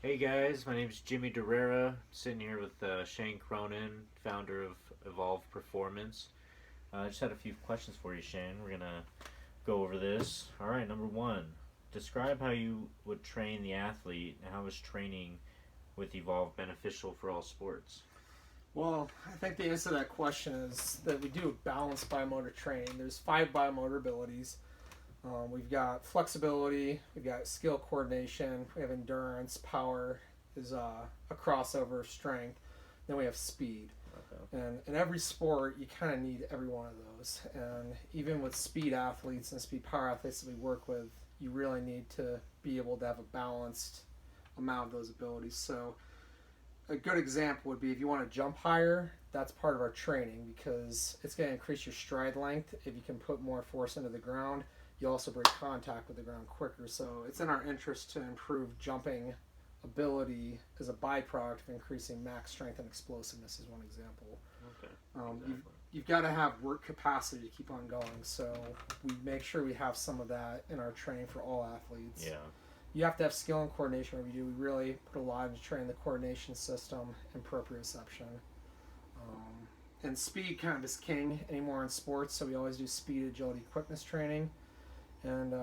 Hey guys, my name is Jimmie Derrera. Sitting here with Shane Cronin, founder of Evolve Performance. I just had a few questions for you, Shane. We're gonna go over this. All right, number one, describe how you would train the athlete, and how is training with Evolve beneficial for all sports? Well, I think the answer to that question is that we do balanced biomotor training. There's five biomotor abilities. We've got flexibility, we've got skill coordination, we have endurance, power is a crossover of strength, then we have speed. Okay. And in every sport, you kind of need every one of those. And even with speed athletes and speed power athletes that we work with, you really need to be able to have a balanced amount of those abilities. So a good example would be if you want to jump higher, that's part of our training because it's going to increase your stride length if you can put more force into the ground. You also break contact with the ground quicker. So it's in our interest to improve jumping ability as a byproduct of increasing max strength and explosiveness is one example. Okay. You've got to have work capacity to keep on going. So we make sure we have some of that in our training for all athletes. Yeah. You have to have skill and coordination where we do. We really put a lot into training the coordination system and proprioception. And speed kind of is king anymore in sports, so we always do speed, agility, quickness training. And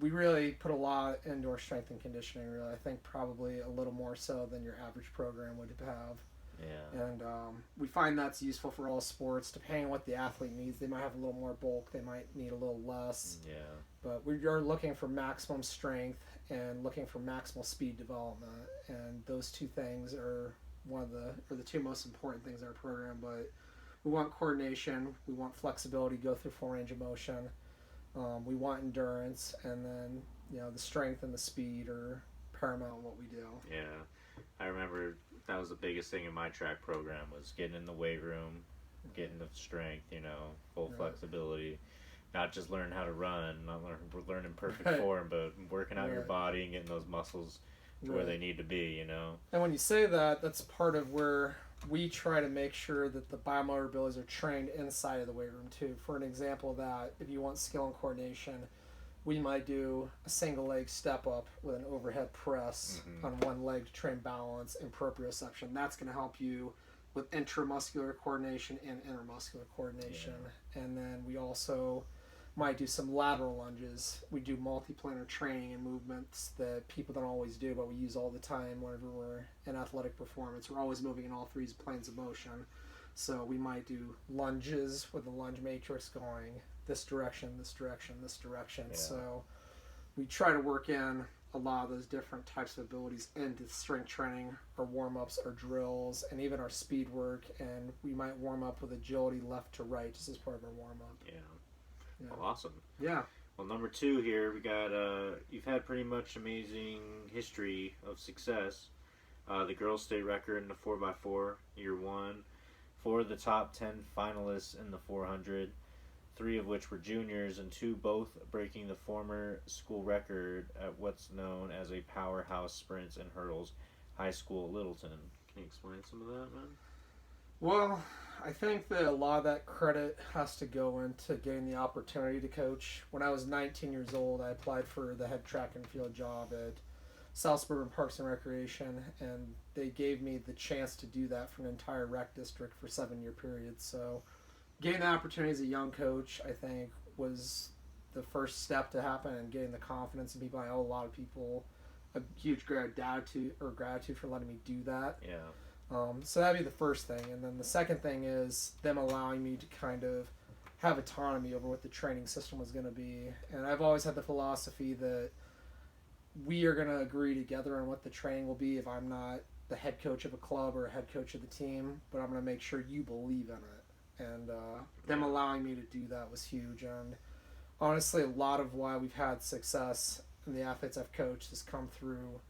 we really put a lot into our strength and conditioning, really. I think probably a little more so than your average program would have. Yeah. And we find that's useful for all sports. Depending on what the athlete needs, they might have a little more bulk, they might need a little less. Yeah. But we are looking for maximum strength and looking for maximal speed development, and those two things are the two most important things in our program. But we want coordination, we want flexibility, go through full range of motion. We want endurance, and then the strength and the speed are paramount in what we do. Yeah. I remember that was the biggest thing in my track program was getting in the weight room, getting the strength, full flexibility. Not just learning how to run, not learning perfect form, but working out your body and getting those muscles to where they need to be, And when you say that, that's part of where we try to make sure that the biomotor abilities are trained inside of the weight room too. For an example of that, if you want skill and coordination, we might do a single leg step up with an overhead press on one leg to train balance and proprioception. That's going to help you with intramuscular coordination and intermuscular coordination. Yeah. And then we also might do some lateral lunges. We do multiplanar training and movements that people don't always do, but we use all the time whenever we're in athletic performance. We're always moving in all three planes of motion. So we might do lunges with the lunge matrix going this direction, this direction, this direction. Yeah. So we try to work in a lot of those different types of abilities into strength training, our warm-ups, our drills, and even our speed work. And we might warm up with agility left to right just as part of our warm-up. Yeah. Well, awesome. Yeah. Well, number two here, we got, you've had pretty much amazing history of success. The girls' state record in the 4x4, year one. 4 of the top 10 finalists in the 400, 3 of which were juniors, and 2 both breaking the former school record at what's known as a powerhouse sprints and hurdles high school at Littleton. Can you explain some of that, man? Well, I think that a lot of that credit has to go into getting the opportunity to coach. When I was 19 years old, I applied for the head track and field job at South Suburban Parks and Recreation, and they gave me the chance to do that for an entire rec district for a 7-year period. So getting the opportunity as a young coach, I think, was the first step to happen, and getting the confidence in people. I owe a lot of people a huge gratitude for letting me do that. Yeah. So that'd be the first thing. And then the second thing is them allowing me to kind of have autonomy over what the training system was going to be. And I've always had the philosophy that we are going to agree together on what the training will be if I'm not the head coach of a club or a head coach of the team, but I'm going to make sure you believe in it. And them allowing me to do that was huge. And honestly, a lot of why we've had success in the athletes I've coached has come through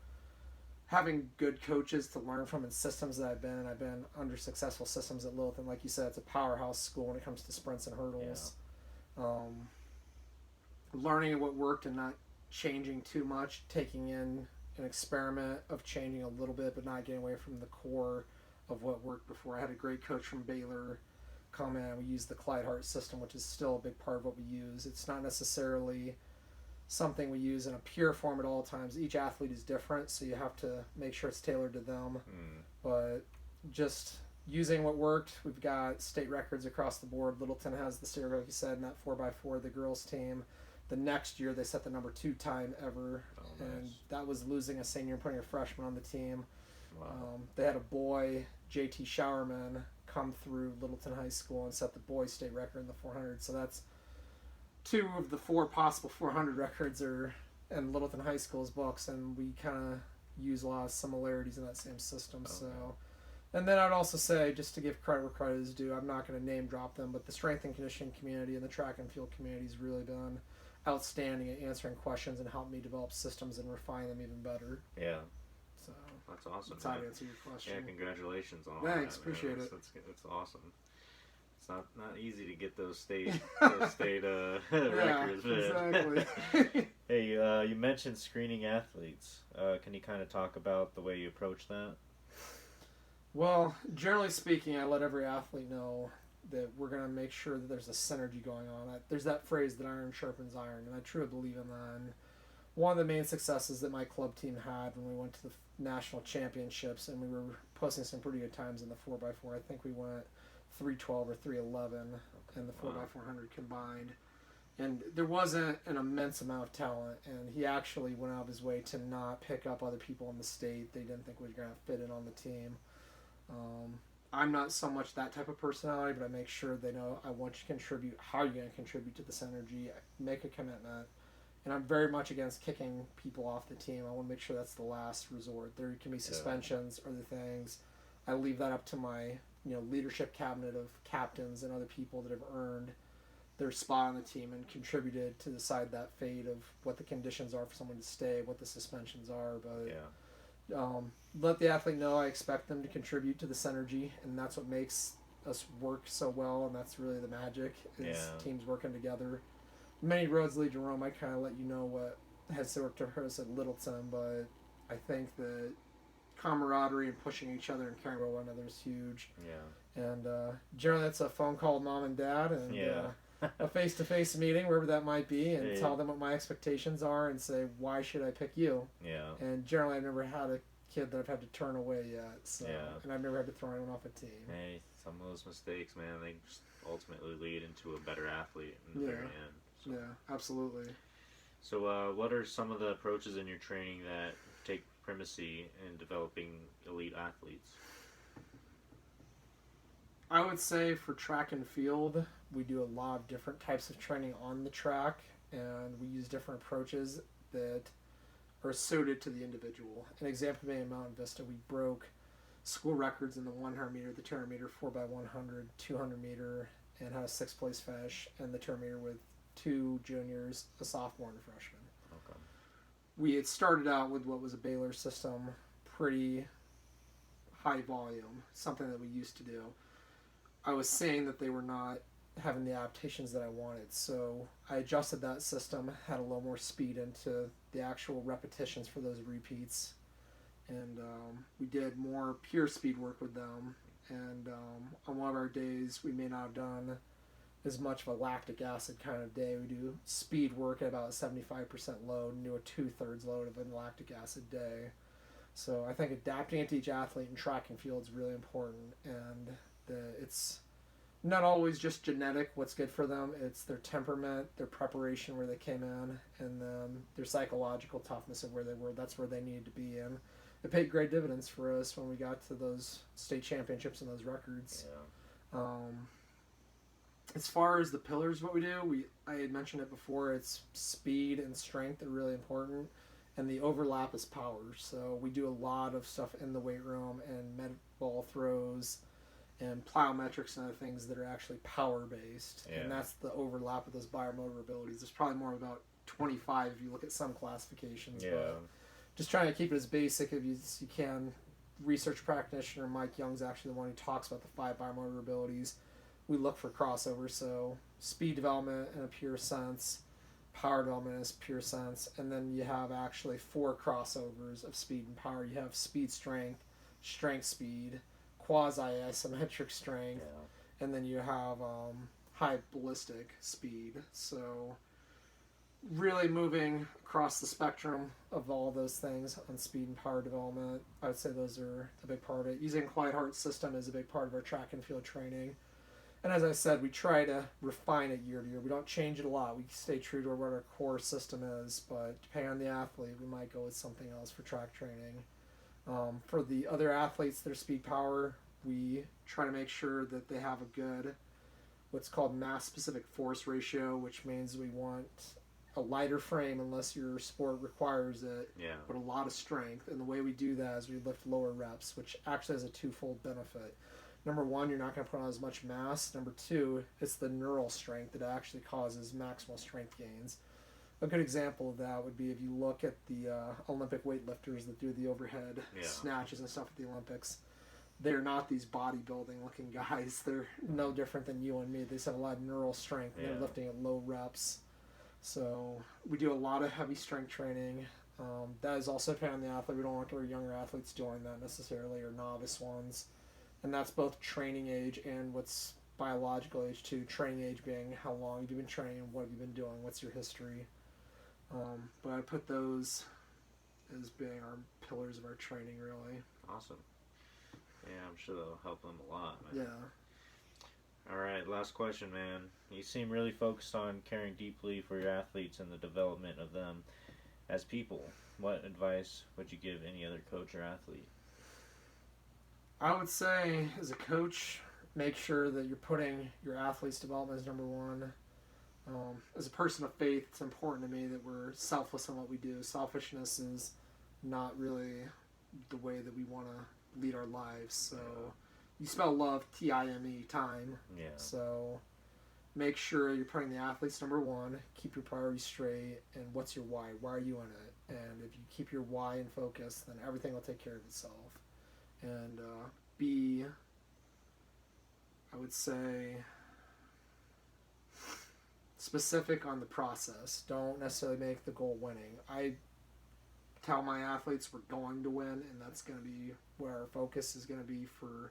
having good coaches to learn from and systems that I've been in. I've been under successful systems at Littleton. Like you said, it's a powerhouse school when it comes to sprints and hurdles. Yeah. Learning what worked and not changing too much, taking in an experiment of changing a little bit but not getting away from the core of what worked before. I had a great coach from Baylor come in. We use the Clyde Hart system, which is still a big part of what we use. It's not necessarily something we use in a pure form at all times. Each athlete is different, so you have to make sure it's tailored to them. But just using what worked, we've got state records across the board. Littleton has the state record, like you said, in that 4x4, the girls team. The next year, they set the number 2 time ever, and that was losing a senior and putting a freshman on the team. Wow. They had a boy, JT Showerman, come through Littleton High School and set the boys' state record in the 400. So that's 2 of the 4 possible 400 records are in Littleton High School's books, and we kind of use a lot of similarities in that same system. So, and then I'd also say, just to give credit where credit is due, I'm not going to name drop them, but the strength and conditioning community and the track and field community has really been outstanding at answering questions and helped me develop systems and refine them even better. Yeah. So that's awesome. That's how to answer your question. Yeah, congratulations on all Thanks, that. Appreciate it. That's awesome. It's not easy to get those state records. Exactly. Hey, you mentioned screening athletes. Can you kind of talk about the way you approach that? Well, generally speaking, I let every athlete know that we're going to make sure that there's a synergy going on. There's that phrase that iron sharpens iron, and I truly believe in that. And one of the main successes that my club team had when we went to the national championships, and we were posting some pretty good times in the 4x4. I think we went 312 or 311 in the 4x400 combined. And there wasn't an immense amount of talent, and he actually went out of his way to not pick up other people in the state they didn't think was going to fit in on the team. I'm not so much that type of personality, but I make sure they know I want you to contribute. How are you going to contribute to the synergy? Make a commitment. And I'm very much against kicking people off the team. I want to make sure that's the last resort. There can be suspensions, other things. I leave that up to my leadership cabinet of captains and other people that have earned their spot on the team and contributed to decide that fate of what the conditions are for someone to stay, what the suspensions are. But let the athlete know I expect them to contribute to the synergy, and that's what makes us work so well, and that's really the magic is teams working together. Many roads lead to Rome. I kind of let you know what has worked for us at Littleton, but I think that camaraderie and pushing each other and caring about one another is huge. Yeah. And generally that's a phone call with mom and dad and a face-to-face meeting, wherever that might be, and tell them what my expectations are and say, why should I pick you? Yeah. And generally I've never had a kid that I've had to turn away yet. So, and I've never had to throw anyone off a team. Hey, some of those mistakes, man, they just ultimately lead into a better athlete in the very end. So. Yeah, absolutely. So what are some of the approaches in your training that take primacy in developing elite athletes? I would say for track and field, we do a lot of different types of training on the track, and we use different approaches that are suited to the individual. An example being in Mountain Vista, we broke school records in the 100 meter, the 200 meter, 4x100, 200 meter, and had a 6th place finish, and the 200 meter with 2 juniors, a sophomore and a freshman. Okay. We had started out with what was a Baylor system, pretty high volume, something that we used to do. I was saying that they were not having the adaptations that I wanted, so I adjusted that system, had a little more speed into the actual repetitions for those repeats, and we did more pure speed work with them. And on one of our days, we may not have done as much of a lactic acid kind of day. We do speed work at about a 75% load and do a 2/3 load of a lactic acid day. So I think adapting it to each athlete in track and field is really important, and it's not always just genetic, what's good for them. It's their temperament, their preparation where they came in, and then their psychological toughness of where they were. That's where they needed to be in. It paid great dividends for us when we got to those state championships and those records. Yeah. As far as the pillars, what we do, I had mentioned it before, it's speed and strength are really important, and the overlap is power. So we do a lot of stuff in the weight room and med ball throws and plyometrics and other things that are actually power-based, and that's the overlap of those biomotor abilities. There's probably more about 25 if you look at some classifications, but just trying to keep it as basic as you can. Research practitioner Mike Young's actually the one who talks about the 5 biomotor abilities. We look for crossovers, so speed development in a pure sense, power development in a pure sense, and then you have actually 4 crossovers of speed and power. You have speed strength, strength speed, quasi-isometric strength, and then you have high ballistic speed. So really moving across the spectrum of all those things on speed and power development. I would say those are a big part of it. Using Clyde Hart's system is a big part of our track and field training. And as I said, we try to refine it year to year. We don't change it a lot. We stay true to what our core system is, but depending on the athlete, we might go with something else for track training. For the other athletes, their speed power, we try to make sure that they have a good, what's called mass specific force ratio, which means we want a lighter frame unless your sport requires it, but a lot of strength. And the way we do that is we lift lower reps, which actually has a twofold benefit. Number one, you're not going to put on as much mass. Number two, it's the neural strength that actually causes maximal strength gains. A good example of that would be if you look at the Olympic weightlifters that do the overhead snatches and stuff at the Olympics. They're not these bodybuilding looking guys. They're no different than you and me. They just have a lot of neural strength. And they're lifting at low reps. So we do a lot of heavy strength training. That is also depending on the athlete. We don't want our younger athletes doing that necessarily, or novice ones. And that's both training age and what's biological age too. Training age being how long have you been training, what have you been doing, what's your history. But I put those as being our pillars of our training, really. Awesome. Yeah, I'm sure that'll help them a lot, man. Yeah. All right, last question, man. You seem really focused on caring deeply for your athletes and the development of them as people. What advice would you give any other coach or athlete? I would say, as a coach, make sure that you're putting your athlete's development as number one. As a person of faith, it's important to me that we're selfless in what we do. Selfishness is not really the way that we want to lead our lives. So you spell love, T-I-M-E, time. Yeah. So make sure you're putting the athletes number one. Keep your priorities straight. And what's your why? Why are you in it? And if you keep your why in focus, then everything will take care of itself. And be, I would say, specific on the process. Don't necessarily make the goal winning. I tell my athletes we're going to win, and that's going to be where our focus is going to be for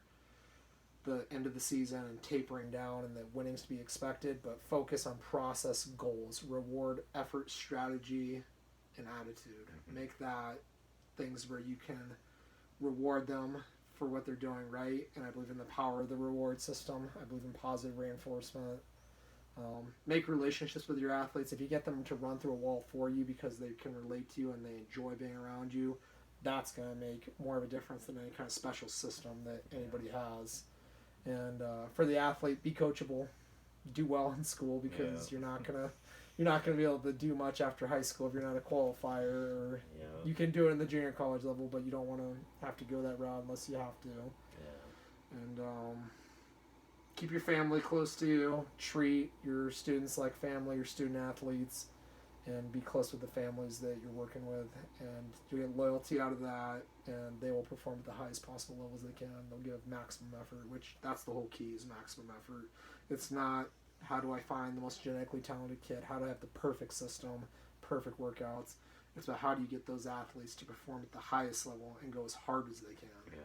the end of the season, and tapering down, and that winning's to be expected, but focus on process goals. Reward effort, strategy, and attitude. Make that things where you can reward them for what they're doing right, and I believe in the power of the reward system. I believe in positive reinforcement. Make relationships with your athletes. If you get them to run through a wall for you because they can relate to you and they enjoy being around you, that's going to make more of a difference than any kind of special system that anybody has. And for the athlete, be coachable. Do well in school, because you're not gonna be able to do much after high school if you're not a qualifier. Or you can do it in the junior college level, but you don't want to have to go that route unless you have to. And keep your family close to you. Treat your students like family, your student athletes, and be close with the families that you're working with. And you get loyalty out of that, and they will perform at the highest possible levels they can. They'll give maximum effort, which that's the whole key, is maximum effort. It's not how do I find the most genetically talented kid, how do I have the perfect system, perfect workouts. It's about how do you get those athletes to perform at the highest level and go as hard as they can. Yeah.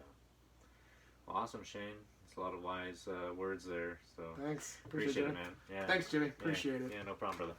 Well, awesome, Shane. It's a lot of wise words there. So thanks. Appreciate it, man. Yeah. Thanks, Jimmy. Appreciate it. Yeah, no problem, brother.